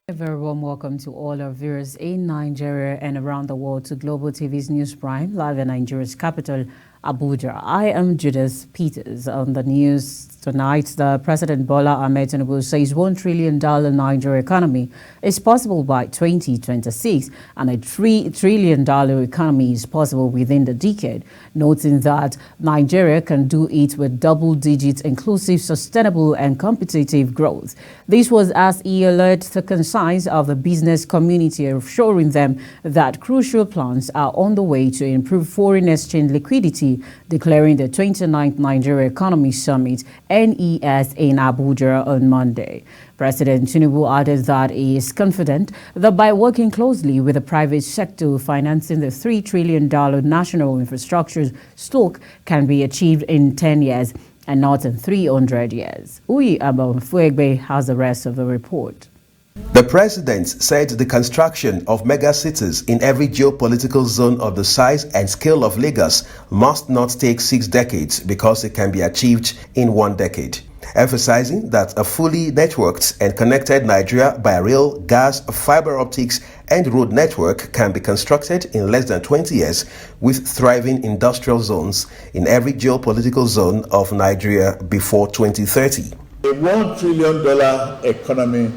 A very warm welcome to all our viewers in Nigeria and around the world to Global TV's News Prime, live in Nigeria's capital, Abuja. I am Judith Peters. On the news tonight, the President Bola Ahmed Tinubu says $1 trillion Nigeria economy is possible by 2026 and a $3 trillion economy is possible within the decade, noting that Nigeria can do it with double-digit inclusive, sustainable and competitive growth. This was as he alerted the concerns of the business community, assuring them that crucial plans are on the way to improve foreign exchange liquidity, declaring the 29th Nigeria Economy Summit NES in Abuja on Monday. President Tinubu added that he is confident that by working closely with the private sector, financing the $3 trillion national infrastructure stock can be achieved in 10 years and not in 300 years. Uyi Abamfuegbe has the rest of the report. The president said the construction of megacities in every geopolitical zone of the size and scale of Lagos must not take 6 decades because it can be achieved in 1 decade, emphasizing that a fully networked and connected Nigeria by rail, gas, fiber optics, and road network can be constructed in less than 20 years with thriving industrial zones in every geopolitical zone of Nigeria before 2030. A $1 trillion economy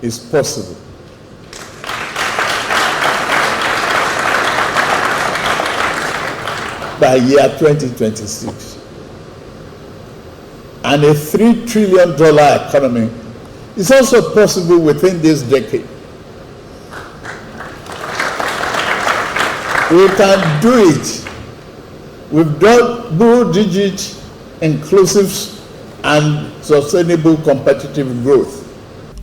is possible. By year 2026. And a $3 trillion economy is also possible within this decade. We can do it with double-digit inclusive and sustainable competitive growth.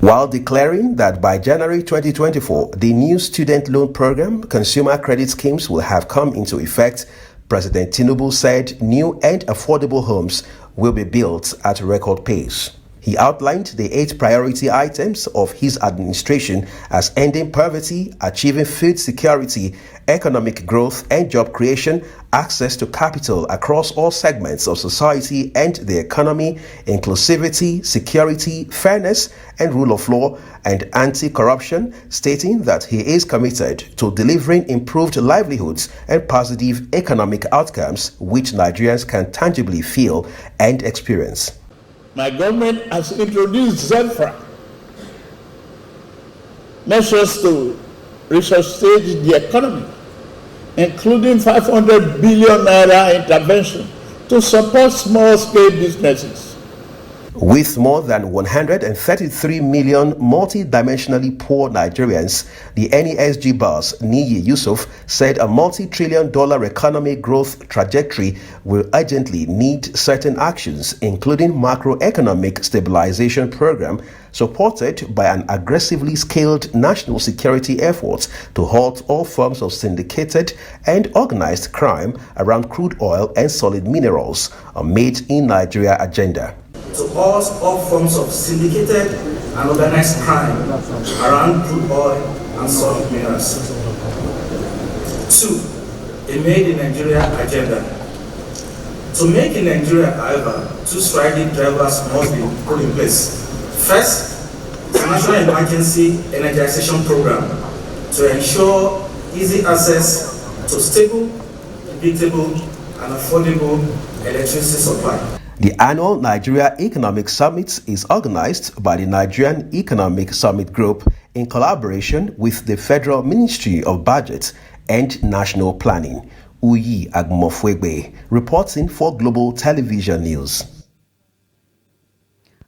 While declaring that by January 2024, the new student loan program consumer credit schemes will have come into effect, President Tinubu said new and affordable homes will be built at record pace. He outlined the 8 priority items of his administration as ending poverty, achieving food security, economic growth and job creation, access to capital across all segments of society and the economy, inclusivity, security, fairness and rule of law, and anti-corruption, stating that he is committed to delivering improved livelihoods and positive economic outcomes which Nigerians can tangibly feel and experience. My government has introduced ZEFRA, measures to resuscitate the economy, including 500 billion naira intervention to support small-scale businesses. With more than 133 million multi-dimensionally poor Nigerians, the NESG boss, Niyi Yusuf, said a multi-trillion-dollar economic growth trajectory will urgently need certain actions, including macroeconomic stabilization program, supported by an aggressively scaled national security effort to halt all forms of syndicated and organized crime around crude oil and solid minerals, a Made in Nigeria agenda. To halt all forms of syndicated and organized crime around crude oil and solid minerals. 2. A Made in Nigeria agenda. To make in Nigeria, however, 2 striking drivers must be put in place. First, the National Emergency Energization Program to ensure easy access to stable, predictable, and affordable electricity supply. The annual Nigeria Economic Summit is organized by the Nigerian Economic Summit Group in collaboration with the Federal Ministry of Budget and National Planning. Uyi Agmofwegbe, reporting for Global Television News.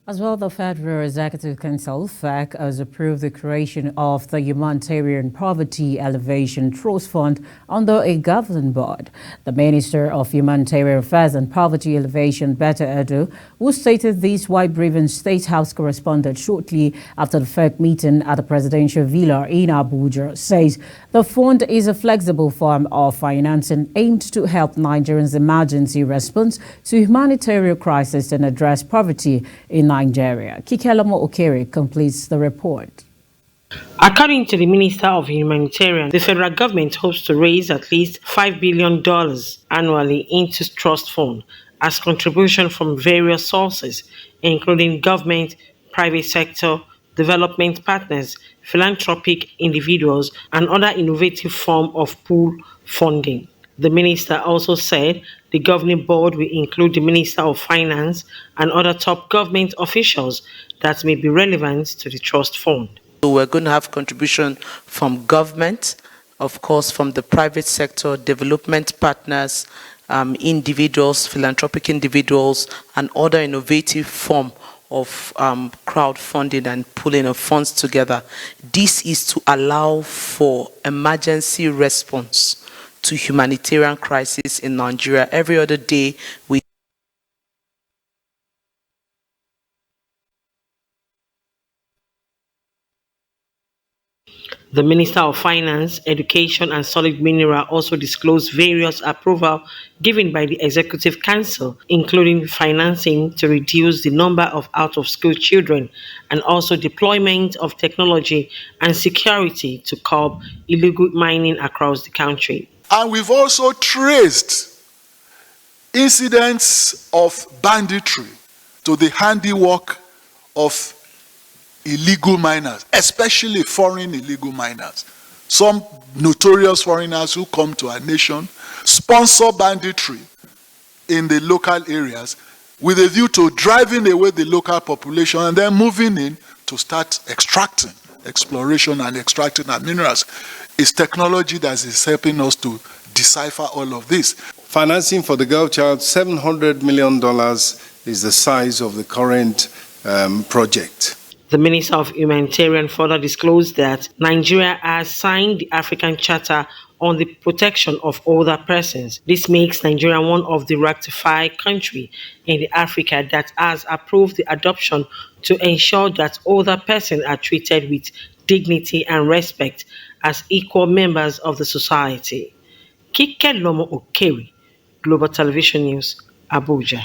As well, the Federal Executive Council, FEC, has approved the creation of the Humanitarian Poverty Alleviation Trust Fund under a governing board. The Minister of Humanitarian Affairs and Poverty Alleviation, Betta Edu, who stated this while briefing State House correspondent shortly after the FEC meeting at the Presidential Villa in Abuja, says the fund is a flexible form of financing aimed to help Nigerians' emergency response to humanitarian crisis and address poverty in Nigeria. Kikelamo Okere completes the report. According to the Minister of Humanitarian, the federal government hopes to raise at least $5 billion annually into trust fund as contribution from various sources, including government, private sector, development partners, philanthropic individuals, and other innovative forms of pool funding. The minister also said the governing board will include the Minister of Finance and other top government officials that may be relevant to the trust fund. So we're going to have contribution from government, of course, from the private sector, development partners, individuals, philanthropic individuals, and other innovative form of crowdfunding and pooling of funds together. This is to allow for emergency response to humanitarian crisis in Nigeria. Every other day, we The Minister of Finance, Education and Solid Mineral also disclosed various approval given by the Executive Council, including financing to reduce the number of out-of-school children and also deployment of technology and security to curb illegal mining across the country. And we've also traced incidents of banditry to the handiwork of illegal miners, especially foreign illegal miners. Some notorious foreigners who come to our nation sponsor banditry in the local areas with a view to driving away the local population and then moving in to start extracting, exploration and extracting our minerals. It's technology that is helping us to decipher all of this. Financing for the girl child, $700 million is the size of the current project. The Minister of Humanitarian further disclosed that Nigeria has signed the African Charter on the Protection of Older Persons. This makes Nigeria one of the ratified countries in Africa that has approved the adoption to ensure that older persons are treated with dignity and respect as equal members of the society. Kike Lomo Okeri, Global Television News, Abuja.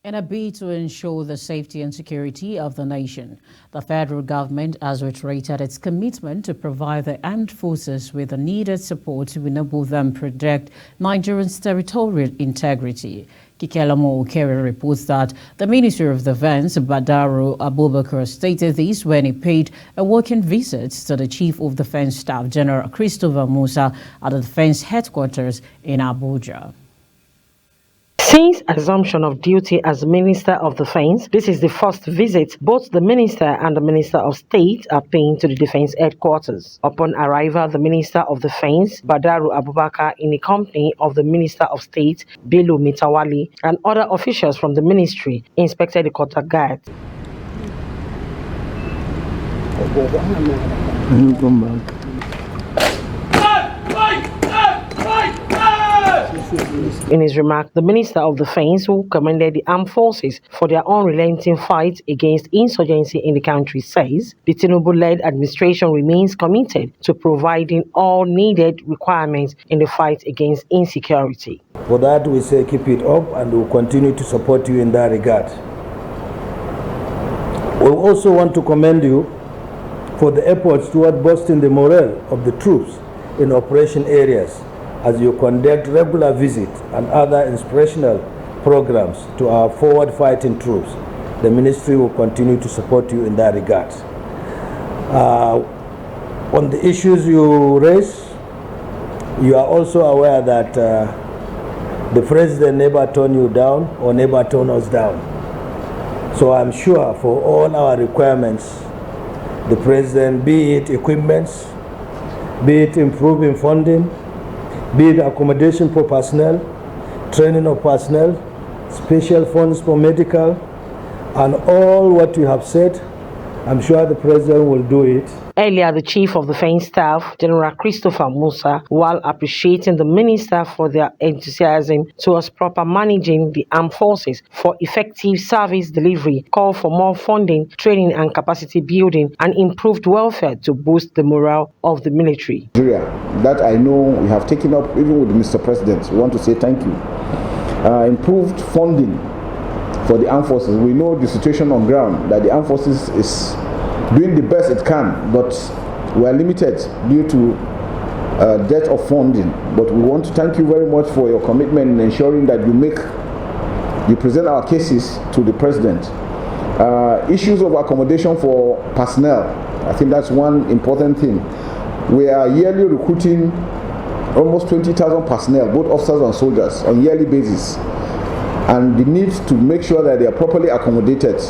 In a bid to ensure the safety and security of the nation, the federal government has reiterated its commitment to provide the armed forces with the needed support to enable them protect Nigerians' territorial integrity. Kikelomo Okere reports that the Ministry of Defense, Badaru Abubakar, stated this when he paid a working visit to the Chief of Defense Staff, General Christopher Musa, at the Defense Headquarters in Abuja. Since assumption of duty as Minister of Defense, this is the first visit both the Minister and the Minister of State are paying to the Defense Headquarters. Upon arrival, the Minister of Defense, Badaru Abubakar, in the company of the Minister of State, Bello Mitawali, and other officials from the ministry, inspected the quarter guard. In his remark, the Minister of Defense, who commended the armed forces for their unrelenting fight against insurgency in the country, says the Tinubu-led administration remains committed to providing all needed requirements in the fight against insecurity. For that, we say keep it up, and we'll continue to support you in that regard. We also want to commend you for the efforts toward boosting the morale of the troops in operation areas, as you conduct regular visits and other inspirational programs to our forward fighting troops. The ministry will continue to support you in that regard. On the issues you raise, you are also aware that the president never turned you down or never turned us down. So I'm sure for all our requirements, the president, be it equipments, be it improving funding, be it accommodation for personnel, training of personnel, special funds for medical, and all what you have said, I'm sure the president will do it. Earlier, the Chief of Defense Staff, General Christopher Musa, while appreciating the Minister for their enthusiasm towards proper managing the armed forces for effective service delivery, called for more funding, training and capacity building, and improved welfare to boost the morale of the military. That I know we have taken up even with Mr. President. We want to say thank you. Improved funding for the armed forces. We know the situation on ground, that the armed forces is doing the best it can, but we are limited due to dearth of funding. But we want to thank you very much for your commitment in ensuring that you present our cases to the president Issues of accommodation for personnel, I think that's one important thing. We are yearly recruiting almost 20,000 personnel, both officers and soldiers, on a yearly basis. And the need to make sure that they are properly accommodated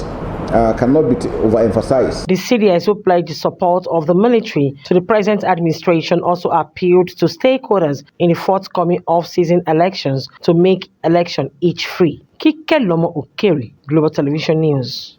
cannot be overemphasized. The CDS, who pledged the support of the military to the present administration, also appealed to stakeholders in the forthcoming off-season elections to make election each free. Kike Lomo Okeri, Global Television News.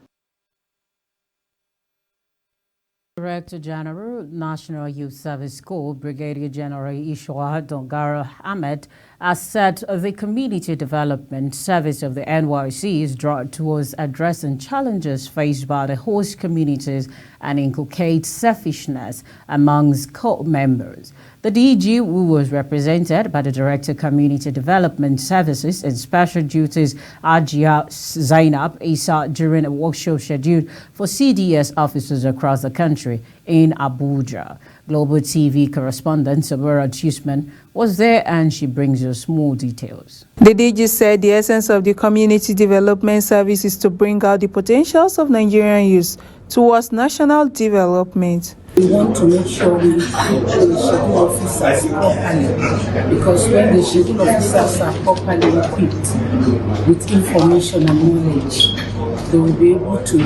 Director General, National Youth Service Corps, Brigadier General Ishwa Dongara Ahmed, has said the Community Development Service of the NYSC is drawn towards addressing challenges faced by the host communities and inculcate selfishness amongst corps members. The DG, who was represented by the Director Community Development Services and Special Duties Ajia Zainab Isa during a workshop scheduled for CDS officers across the country in Abuja. Global TV correspondent Sabura Chisman was there, and she brings us more details. The DG said the essence of the Community Development Service is to bring out the potentials of Nigerian youth towards national development. We want to make sure we equip the schedule officers properly, because when the schedule officers are properly equipped with information and knowledge, they will be able to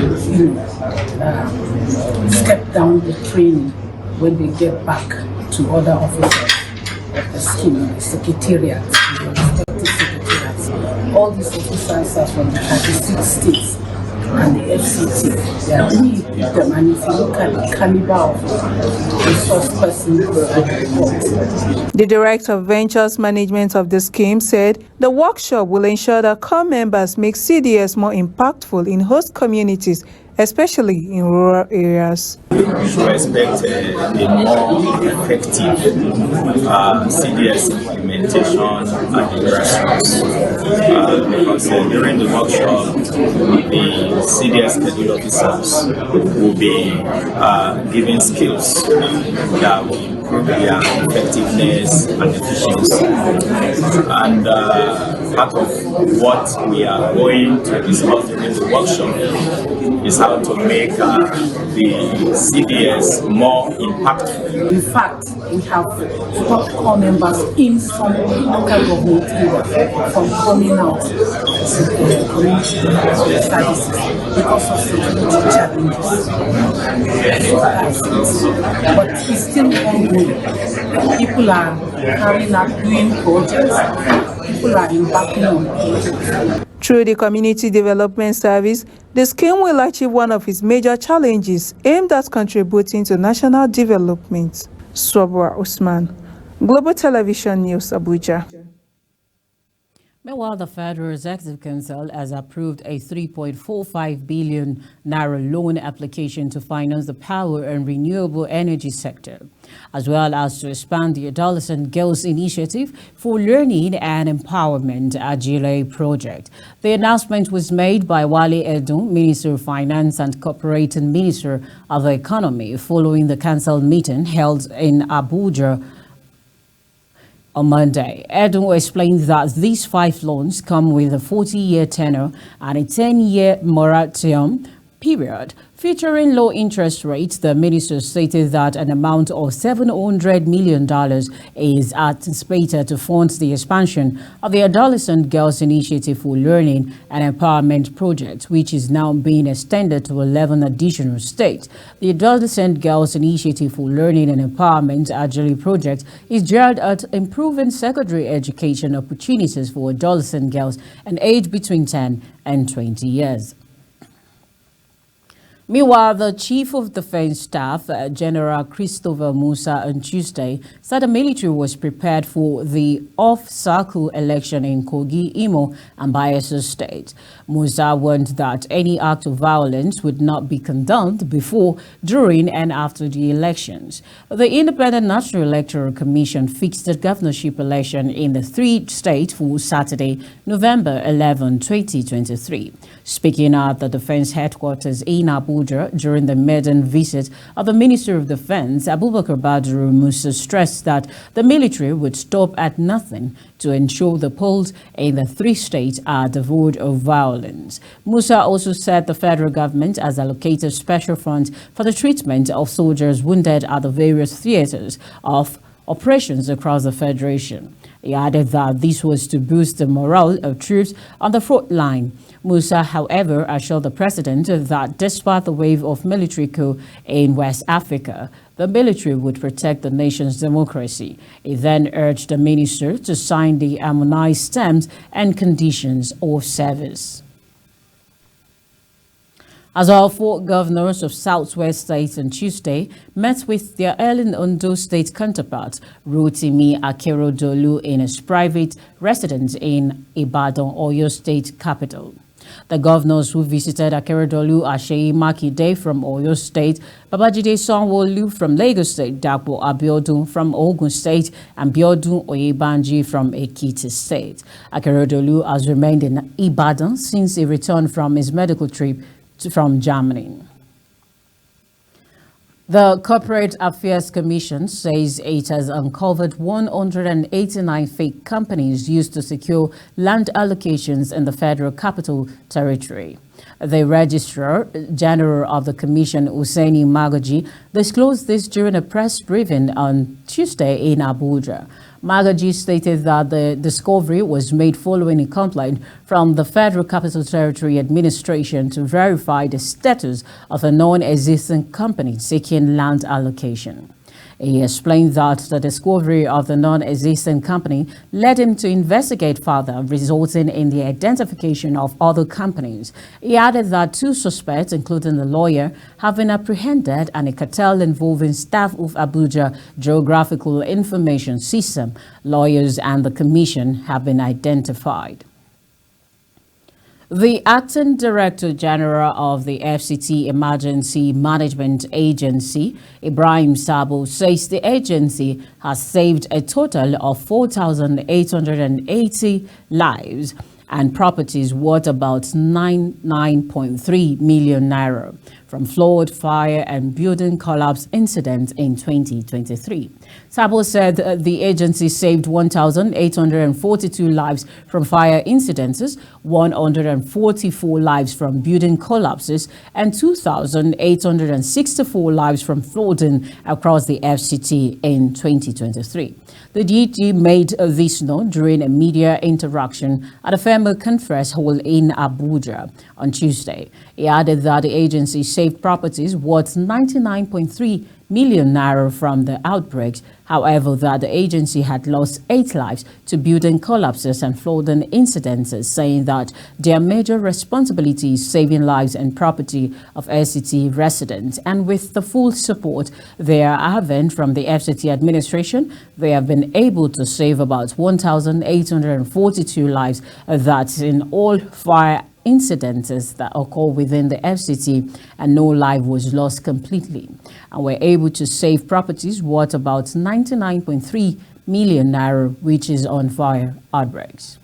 step down the training when they get back to other officers of the scheme, the secretariat, the respective secretariats. All these officers are from the 36 states and the FCT. They are really equipped them, and if you look at the caliber of resource persons at the report. The Director of Ventures Management of the scheme said the workshop will ensure that corps members make CDS more impactful in host communities, especially in rural areas. We expect a more effective CDS implementation at the grassroots, because during the workshop, the CDS schedule officers will be given skills that will improve their effectiveness and efficiency. And part of what we are going to discuss during the workshop is how to make the CDS more impactful. In fact, we have stopped corps members in some local government areas from coming out to the community services because of security challenges. But it's still ongoing. People are carrying out doing projects. People are embarking on projects. Through the Community Development Service, the scheme will achieve one of its major challenges aimed at contributing to national development. Swabra Usman, Global Television News, Abuja. Meanwhile, the Federal Executive Council has approved a 3.45 billion naira loan application to finance the power and renewable energy sector, as well as to expand the Adolescent Girls Initiative for Learning and Empowerment Agile project. The announcement was made by Wale Edun, Minister of Finance and Corporate and Minister of the Economy, following the council meeting held in Abuja on Monday. Edun explained that these 5 loans come with a 40-year tenure and a 10-year moratorium period. Featuring low interest rates, the minister stated that an amount of $700 million is anticipated to fund the expansion of the Adolescent Girls Initiative for Learning and Empowerment project, which is now being extended to 11 additional states. The Adolescent Girls Initiative for Learning and Empowerment Agile project is geared at improving secondary education opportunities for adolescent girls and aged between 10 and 20 years. Meanwhile, the Chief of Defense Staff, General Christopher Musa, on Tuesday said the military was prepared for the off-cycle election in Kogi, Imo, and Bayelsa State. Musa warned that any act of violence would not be condoned before, during, and after the elections. The Independent National Electoral Commission fixed the governorship election in the 3 states for Saturday, November 11, 2023. Speaking at the Defense Headquarters in Abuja during the maiden visit of the Minister of Defense, Abubakar Badru Musa stressed that the military would stop at nothing to ensure the polls in the three states are devoid of violence. Musa also said the federal government has allocated special funds for the treatment of soldiers wounded at the various theaters of operations across the Federation. He added that this was to boost the morale of troops on the front line. Musa, however, assured the president that despite the wave of military coup in West Africa, the military would protect the nation's democracy. He then urged the minister to sign the harmonized terms and conditions of service. As our four governors of Southwest states on Tuesday met with their Ellen Ondo state counterparts, Rotimi Akeredolu, in his private residence in Ibadan, Oyo state capital. The governors who visited Akeredolu are Seyi Makinde from Oyo State, Babajide Sanwo-Olu from Lagos State, Dapo Abiodun from Ogun State, and Biodun Oyebanji from Ekiti State. Akeredolu has remained in Ibadan since he returned from his medical trip from Germany. The Corporate Affairs Commission says it has uncovered 189 fake companies used to secure land allocations in the Federal Capital Territory. The Registrar General of the Commission, Hussaini Magaji, disclosed this during a press briefing on Tuesday in Abuja. Magaji stated that the discovery was made following a complaint from the Federal Capital Territory Administration to verify the status of a non-existent company seeking land allocation. He explained that the discovery of the non-existent company led him to investigate further, resulting in the identification of other companies. He added that two suspects, including the lawyer, have been apprehended, and a cartel involving staff of Abuja Geographical Information System, lawyers, and the commission have been identified. The Acting Director General of the FCT Emergency Management Agency, Ibrahim Sabo, says the agency has saved a total of 4,880 lives and properties worth about 9.3 million naira from flood, fire, and building collapse incidents in 2023. Sabo said the agency saved 1,842 lives from fire incidences, 144 lives from building collapses, and 2,864 lives from flooding across the FCT in 2023. The DG made this known during a media interaction at a FEMA conference hall in Abuja on Tuesday. He added that the agency saved properties worth 99.3 million naira from the outbreaks. However, that the agency had lost 8 lives to building collapses and flooding incidences, saying that their major responsibility is saving lives and property of FCT residents. And with the full support they are having from the FCT administration, they have been able to save about 1,842 lives. That's in all fire incidences that occur within the FCT, and no life was lost completely. And we're able to save properties worth about 99.3 million naira, which is on fire outbreaks.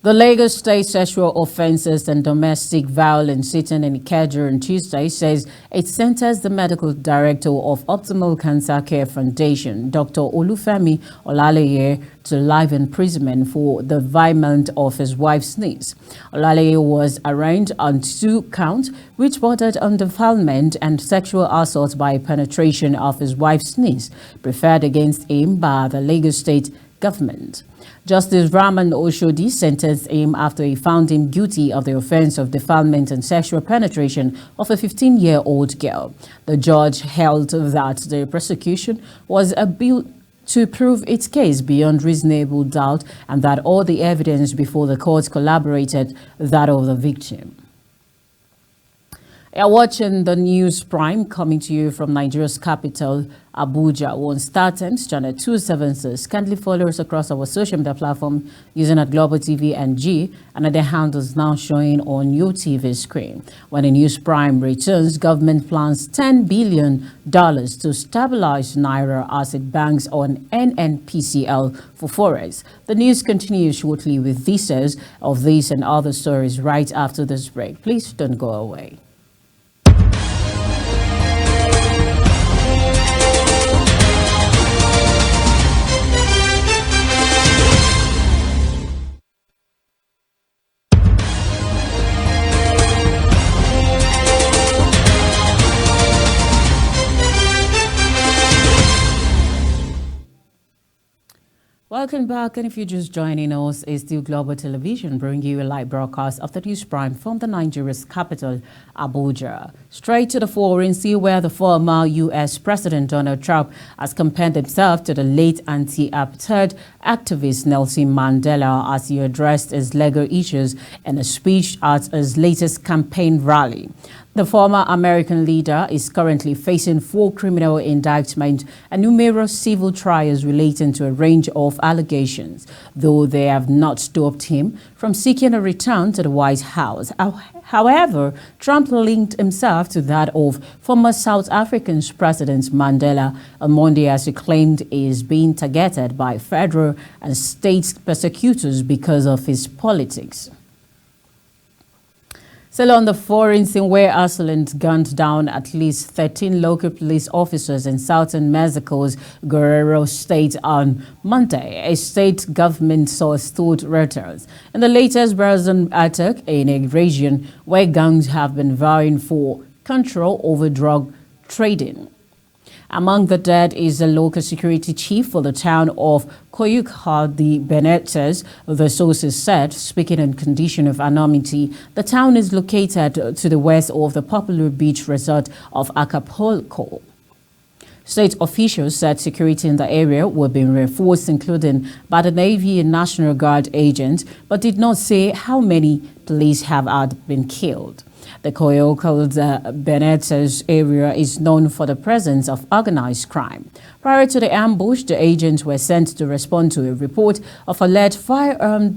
The Lagos State Sexual Offences and Domestic Violence sitting in Ikeja on Tuesday says it sentenced the medical director of Optimal Cancer Care Foundation, Dr. Olufemi Olaleye, to life imprisonment for the defilement of his wife's niece. Olaleye was arraigned on 2 counts, which bordered on defilement and sexual assault by penetration of his wife's niece, preferred against him by the Lagos State government. Justice Rahman Oshodi sentenced him after he found him guilty of the offense of defilement and sexual penetration of a 15-year-old girl. The judge held that the prosecution was able to prove its case beyond reasonable doubt and that all the evidence before the court corroborated that of the victim. You're watching the News Prime coming to you from Nigeria's capital, Abuja. One Star Times, channel 276. Kindly follow us across our social media platform using at Global TV and G, and other handles now showing on your TV screen. When the News Prime returns, government plans $10 billion to stabilize Naira as it banks on NNPCL for forex. The news continues shortly with details of this and other stories right after this break. Please don't go away. Welcome back, and if you're just joining us, it's still Global Television bringing you a live broadcast of the News Prime from the Nigeria's capital, Abuja. Straight to the foreign, see where the former U.S. President Donald Trump has compared himself to the late anti-apartheid activist Nelson Mandela as he addressed his legal issues in a speech at his latest campaign rally. The former American leader is currently facing 4 criminal indictments and numerous civil trials relating to a range of allegations, though they have not stopped him from seeking a return to the White House. However, Trump linked himself to that of former South African President Mandela on Monday as he claimed he is being targeted by federal and state persecutors because of his politics. Still on the foreign scene, where assailants gunned down at least 13 local police officers in southern Mexico's Guerrero state on Monday, a state government source told Reuters. In the latest brazen attack in a region where gangs have been vying for control over drug trading. Among the dead is the local security chief for the town of Coyuca de Benitez, the sources said, speaking in condition of anonymity. The town is located to the west of the popular beach resort of Acapulco. State officials said security in the area were being reinforced, including by the Navy and National Guard agents, but did not say how many police have been killed. The Coyuca Benitez area is known for the presence of organized crime. Prior to the ambush, the agents were sent to respond to a report of alleged firearm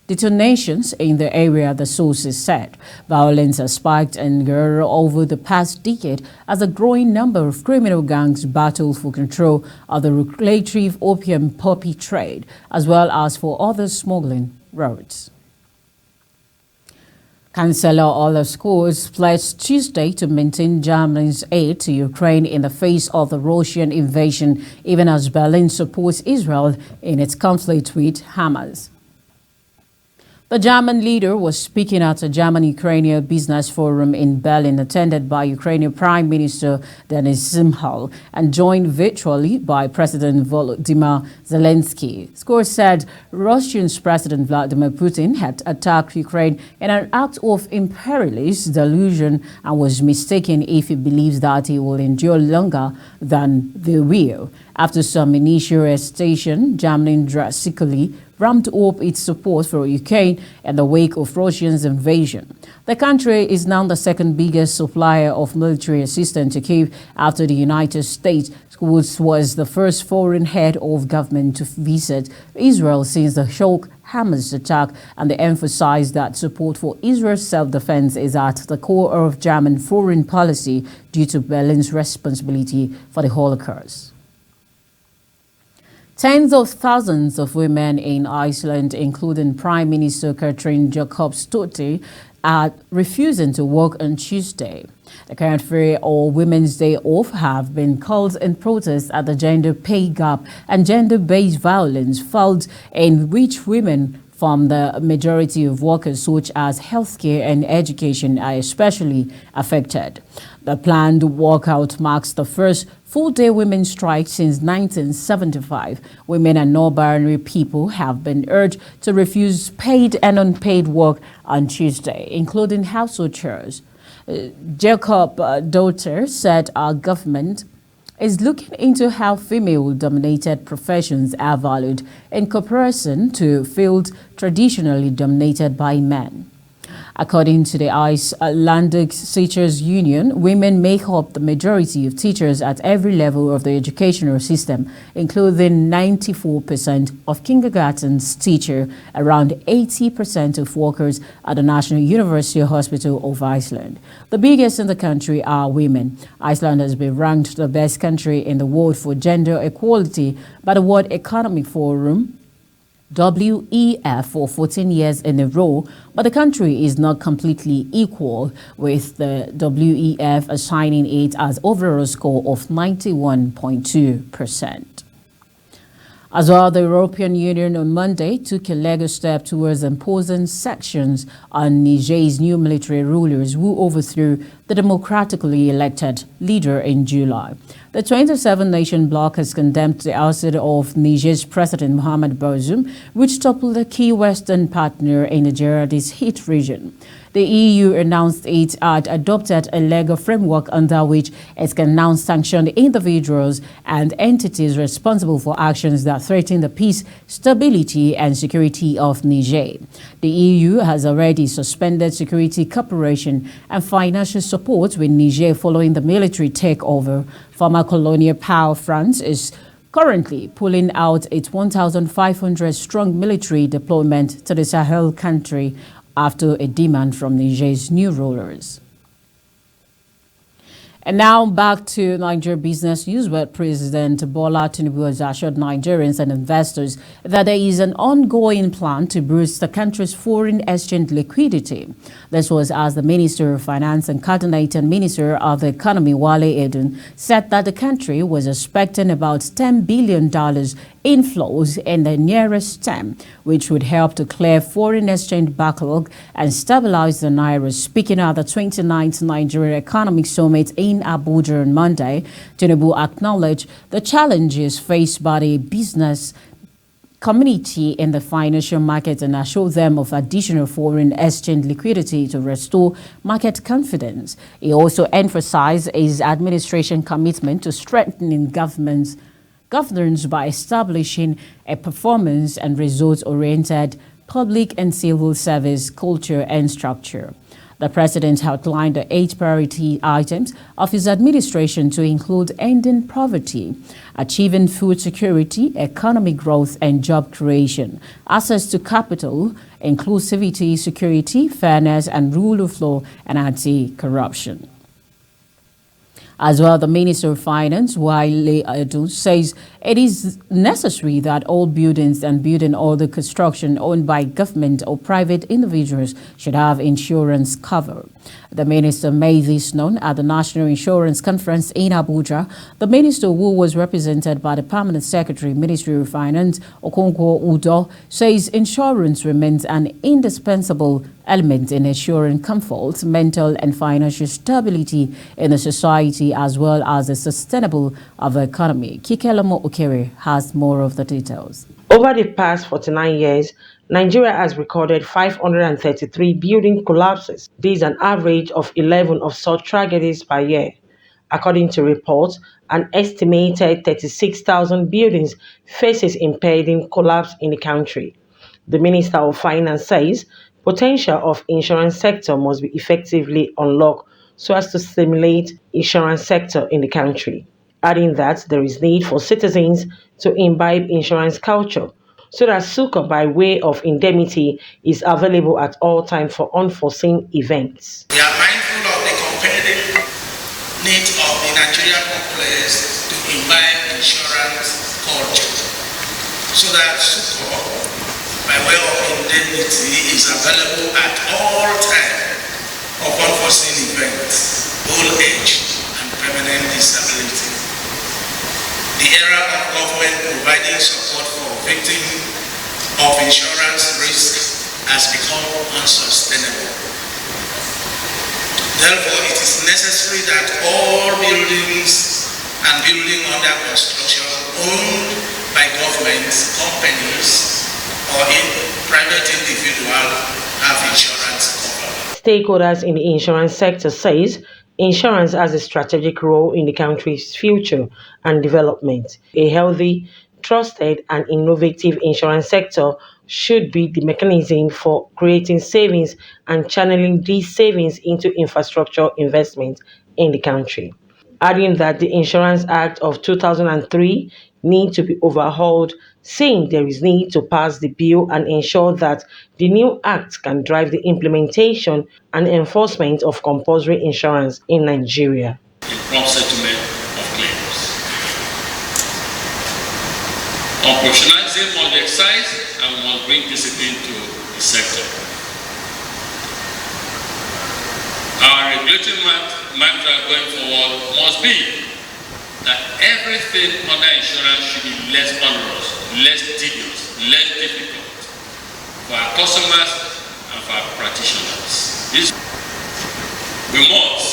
detonations in the area, the sources said. Violence has spiked in Guerrero over the past decade as a growing number of criminal gangs battle for control of the lucrative opium poppy trade, as well as for other smuggling routes. Chancellor Olaf Scholz pledged Tuesday to maintain Germany's aid to Ukraine in the face of the Russian invasion, even as Berlin supports Israel in its conflict with Hamas. The German leader was speaking at a German-Ukrainian business forum in Berlin, attended by Ukrainian Prime Minister Denis Shmyhal and joined virtually by President Volodymyr Zelensky. Scholz said Russia's President Vladimir Putin had attacked Ukraine in an act of imperialist delusion and was mistaken if he believes that he will endure longer than they will. After some initial hesitation, Germany drastically ramped up its support for Ukraine in the wake of Russia's invasion. The country is now the second biggest supplier of military assistance to Kyiv after the United States. Scholz was the first foreign head of government to visit Israel since the shock Hamas attack, and they emphasized that support for Israel's self-defense is at the core of German foreign policy due to Berlin's responsibility for the Holocaust. Tens of thousands of women in Iceland, including Prime Minister Katrín Jakobsdóttir, are refusing to work on Tuesday. The current Free or Women's Day Off have been called in protest at the gender pay gap and gender-based violence felt in which women from the majority of workers such as healthcare and education are especially affected. The planned walkout marks the first full-day women's strike since 1975. Women and non-binary people have been urged to refuse paid and unpaid work on Tuesday, including household chores. Jakobsdóttir said our government is looking into how female-dominated professions are valued in comparison to fields traditionally dominated by men. According to the Icelandic Teachers Union, women make up the majority of teachers at every level of the educational system, including 94% of kindergarten's teachers, around 80% of workers at the National University Hospital of Iceland. The biggest in the country are women. Iceland has been ranked the best country in the world for gender equality by the World Economic Forum, WEF, for 14 years in a row, but the country is not completely equal, with the WEF assigning it as overall score of 91.2%. As well, the European Union on Monday took a legal step towards imposing sanctions on Niger's new military rulers who overthrew the democratically elected leader in July. The 27-nation bloc has condemned the ousting of Niger's President Mohamed Bazoum, which toppled a key Western partner in Nigeria's Heat region. The EU announced it had adopted a legal framework under which it can now sanction individuals and entities responsible for actions that threaten the peace, stability and security of Niger. The EU has already suspended security cooperation and financial support with Niger following the military takeover. Former colonial power France is currently pulling out its 1,500-strong military deployment to the Sahel country after a demand from Niger's new rulers. And now back to Nigeria business news, where President Bola Tinubu has assured Nigerians and investors that there is an ongoing plan to boost the country's foreign exchange liquidity. This was as the Minister of Finance and Coordinating Minister of the Economy, Wale Edun, said that the country was expecting about $10 billion inflows in the nearest term, which would help to clear foreign exchange backlog and stabilize the naira. Speaking at the 29th Nigeria Economic Summit in Abuja on Monday, Tinubu acknowledged the challenges faced by the business community in the financial market and assured them of additional foreign exchange liquidity to restore market confidence. He also emphasized his administration commitment to strengthening governance by establishing a performance and results-oriented public and civil service culture and structure. The president outlined the 8 priority items of his administration to include ending poverty, achieving food security, economic growth and job creation, access to capital, inclusivity, security, fairness and rule of law, and anti-corruption. As well, the Minister of Finance, Wale Edun, says it is necessary that all buildings and building or the construction owned by government or private individuals should have insurance cover. The minister made this known at the National Insurance Conference in Abuja. The minister, who was represented by the Permanent Secretary, Ministry of Finance, Okonkwo Udo, says insurance remains an indispensable element in ensuring comfort, mental and financial stability in the society as well as the sustainable of the economy. Kikelamo Okere has more of the details. Over the past 49 years, Nigeria has recorded 533 building collapses. This is an average of 11 of such tragedies per year. According to reports, an estimated 36,000 buildings faces impending collapse in the country. The Minister of Finance says potential of insurance sector must be effectively unlocked so as to stimulate insurance sector in the country, adding that there is need for citizens to imbibe insurance culture so that succor by way of indemnity is available at all times for unforeseen events. We are mindful of the competitive needs of the Nigerian populace to imbibe insurance culture so that succor by way of indemnity is available at all times of unforeseen events, old age, and permanent disability. The era of government providing support for victims of insurance risk has become unsustainable. Therefore, it is necessary that all buildings and buildings under construction owned by governments, companies, or in private individuals have insurance cover. Stakeholders in the insurance sector says insurance has a strategic role in the country's future and development. A healthy, trusted and innovative insurance sector should be the mechanism for creating savings and channeling these savings into infrastructure investment in the country. Adding that the Insurance Act of 2003 need to be overhauled, saying there is need to pass the bill and ensure that the new act can drive the implementation and enforcement of compulsory insurance in Nigeria. Prompt settlement of claims. Operationalizing must be exercised and we must bring discipline to the sector. Our regulatory mantra going forward must be that everything under insurance should be less onerous, less tedious, less difficult for our customers and for our practitioners. We must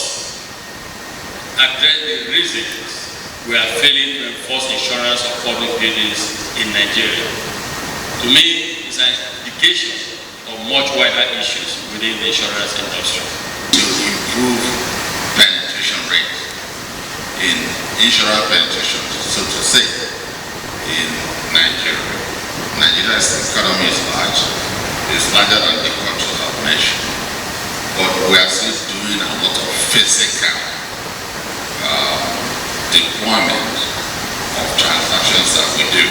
address the reasons we are failing to enforce insurance of public buildings in Nigeria. To me, it's an indication of much wider issues within the insurance industry. To improve penetration rate in insurance penetration, so to say, in Nigeria. Nigeria's economy is large. It's larger than the countries I've mentioned. But we are still doing a lot of physical deployment of transactions that we do.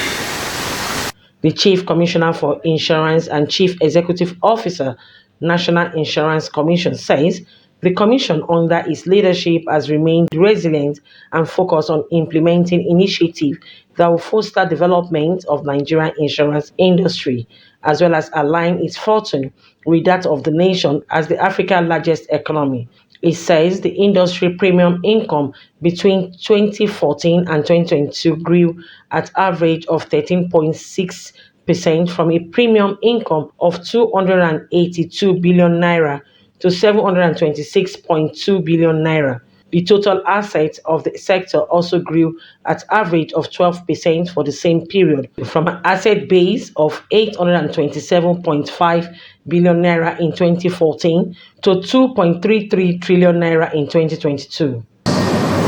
The Chief Commissioner for Insurance and Chief Executive Officer, National Insurance Commission, says the Commission under its leadership has remained resilient and focused on implementing initiatives that will foster development of Nigerian insurance industry, as well as align its fortune with that of the nation as the Africa's largest economy. It says the industry premium income between 2014 and 2022 grew at average of 13.6% from a premium income of 282 billion naira to 726.2 billion naira. The total assets of the sector also grew at average of 12% for the same period, from an asset base of 827.5 billion naira in 2014 to 2.33 trillion naira in 2022.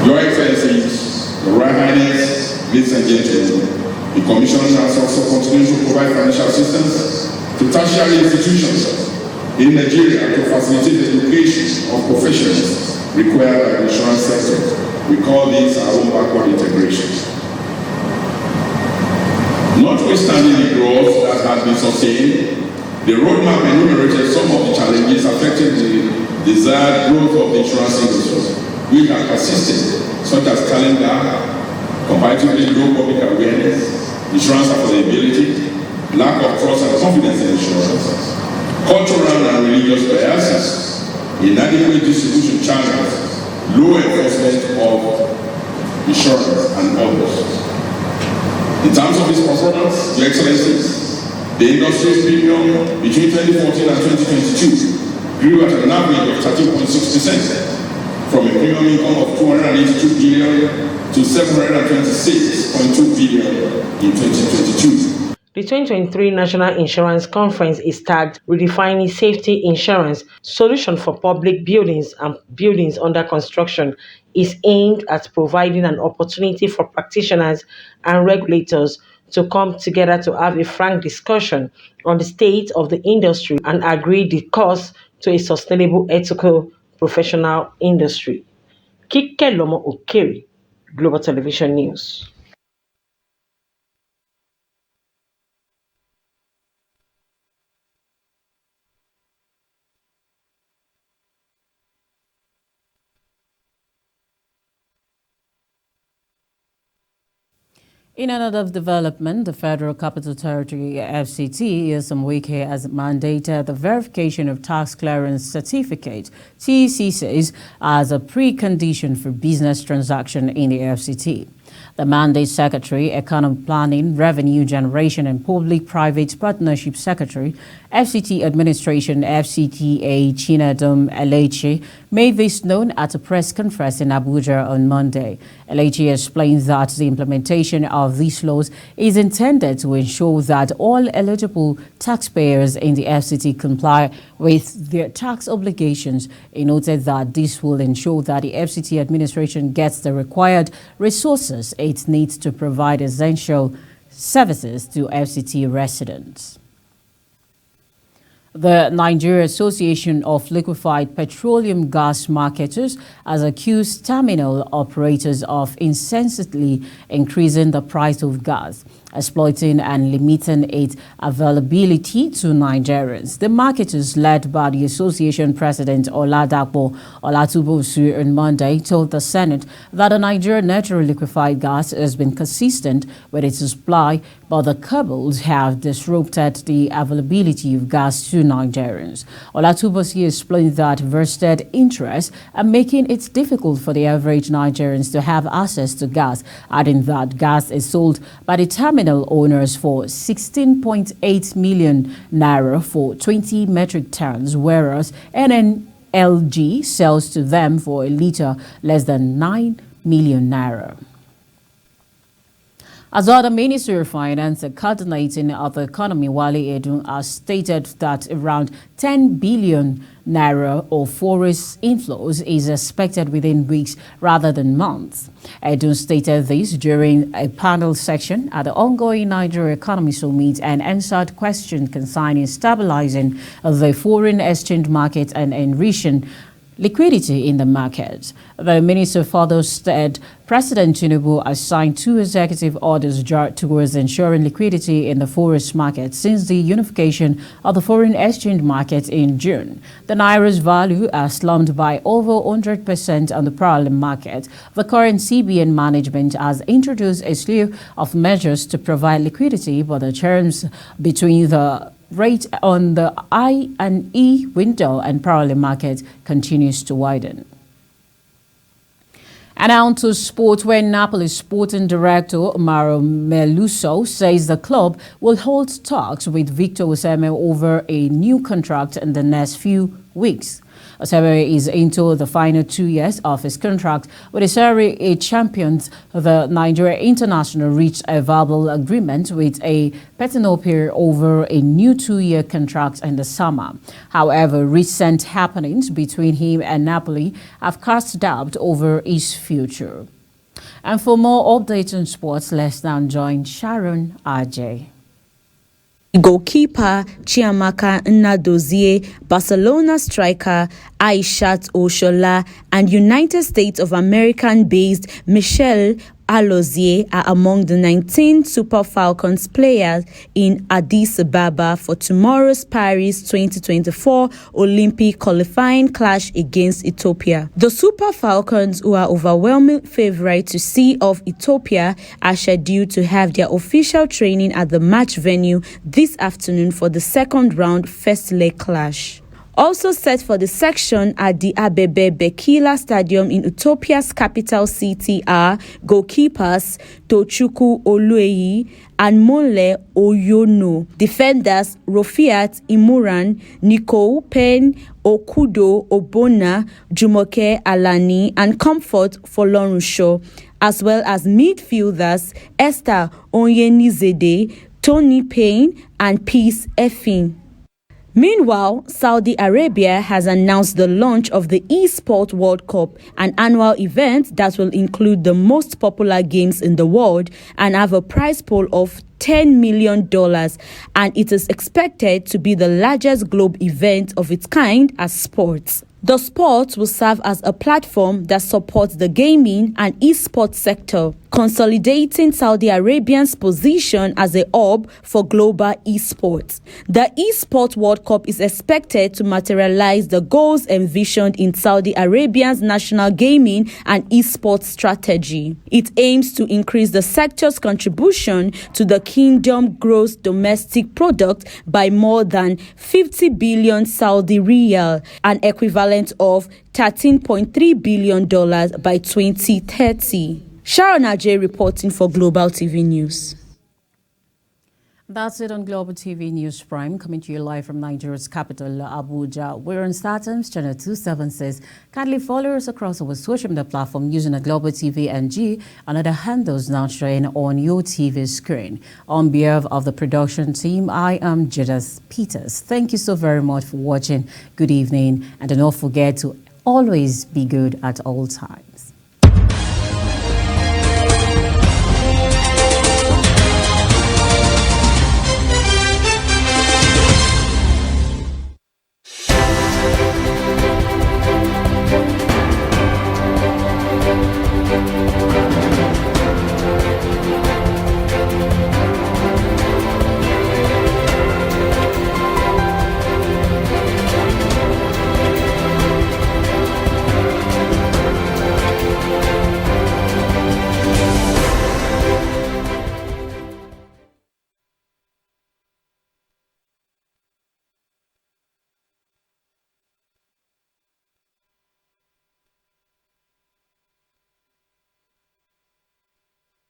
Your Excellencies, Your Royal Highness, ladies and gentlemen, the Commission has also continued to provide financial assistance to tertiary institutions in Nigeria to facilitate the education of professionals required by the insurance sector. We call this our own backward integration. Notwithstanding the growth that has been sustained, the roadmap enumerated some of the challenges affecting the desired growth of the insurance industry, which have persisted, such as talent gap, comparatively low public awareness, insurance affordability, lack of trust and confidence in insurance, cultural and religious biases, inadequate distribution channels, low enforcement of insurance, and others. In terms of its performance, Your Excellencies, the industry's premium between 2014 and 2022 grew at an average of 13.6%, from a premium income of 282 billion to 726.2 billion in 2022. The 2023 National Insurance Conference is tagged Redefining Safety Insurance, Solution for Public Buildings and Buildings Under Construction, is aimed at providing an opportunity for practitioners and regulators to come together to have a frank discussion on the state of the industry and agree the course to a sustainable, ethical, professional industry. Kike Lomo Okeri, Global Television News. In another development, the Federal Capital Territory FCT Nyesom Wike has mandated the verification of tax clearance certificate, TC says, as a precondition for business transaction in the FCT. The Mandate Secretary, Economic Planning, Revenue Generation and Public-Private Partnership Secretary, FCT Administration FCTA Chinedum Elechi, made this known at a press conference in Abuja on Monday. Elechi explains that the implementation of these laws is intended to ensure that all eligible taxpayers in the FCT comply with their tax obligations. He noted that this will ensure that the FCT administration gets the required resources it needs to provide essential services to FCT residents. The Nigeria Association of Liquefied Petroleum Gas Marketers has accused terminal operators of insensately increasing the price of gas, exploiting and limiting its availability to Nigerians. The marketers, led by the association president Oladapo Olatubosu on Monday, told the Senate that the Nigerian natural liquefied gas has been consistent with its supply, but the cabals have disrupted the availability of gas to Nigerians. Olatubosu explained that vested interests are making it difficult for the average Nigerians to have access to gas, adding that gas is sold by the terminal owners for 16.8 million naira for 20 metric tons, whereas NNLG sells to them for a litre less than 9 million naira. As other Ministry of Finance coordinating of the economy, Wale Edun, has stated that around 10 billion naira of foreign inflows is expected within weeks rather than months. Edun stated this during a panel section at the ongoing Nigeria Economy Summit and answered questions concerning stabilizing the foreign exchange market and enriching liquidity in the market. The minister further said President Tinubu has signed 2 executive orders towards ensuring liquidity in the forex market since the unification of the foreign exchange market in June. The naira's value has slumped by over 100% on the parallel market. The current CBN management has introduced a slew of measures to provide liquidity, but the terms between the rate on the I&E window and parallel market continues to widen. And on to sport, where Napoli sporting director Mauro Meluso says the club will hold talks with Victor Osimhen over a new contract in the next few weeks. Osimhen is into the final 2 years of his contract with the Serie A champions. The Nigeria international reached a verbal agreement with a Petinopia over a new 2-year contract in the summer. However, recent happenings between him and Napoli have cast doubt over his future. And for more updates on sports, let's now join Sharon Ajay. Goalkeeper Chiamaka Nnadozie, Barcelona striker Aishat Oshola, and United States of American-based Michelle Alozie are among the 19 Super Falcons players in Addis Ababa for tomorrow's Paris 2024 Olympic qualifying clash against Ethiopia. The Super Falcons, who are overwhelming favorites to see off Ethiopia, are scheduled to have their official training at the match venue this afternoon for the second round first leg clash. Also set for the section at the Abebe Bekila Stadium in Ethiopia's capital city are goalkeepers Tochukwu Olueyi and Mole Oyono, defenders Rofiat Imuran, Nicole Pen, Okudo Obona, Jumoke Alani, and Comfort Folorunsho, as well as midfielders Esther Onyenizede, Tony Payne, and Peace Effin. Meanwhile, Saudi Arabia has announced the launch of the eSport World Cup, an annual event that will include the most popular games in the world and have a prize pool of $10 million, and it is expected to be the largest globe event of its kind as sports. The sport will serve as a platform that supports the gaming and esports sector, consolidating Saudi Arabia's position as a hub for global esports. The eSport World Cup is expected to materialize the goals envisioned in Saudi Arabia's national gaming and esports strategy. It aims to increase the sector's contribution to the kingdom's gross domestic product by more than 50 billion Saudi riyal, an equivalent of $13.3 billion by 2030. Sharon Ajay reporting for Global TV News. That's it on Global TV News Prime, coming to you live from Nigeria's capital, Abuja. We're on StarTimes channel 276. Kindly follow us across our social media platform using a Global TV NG and other handles now showing on your TV screen. On behalf of the production team, I am Judith Peters. Thank you so very much for watching. Good evening, and do not forget to always be good at all times.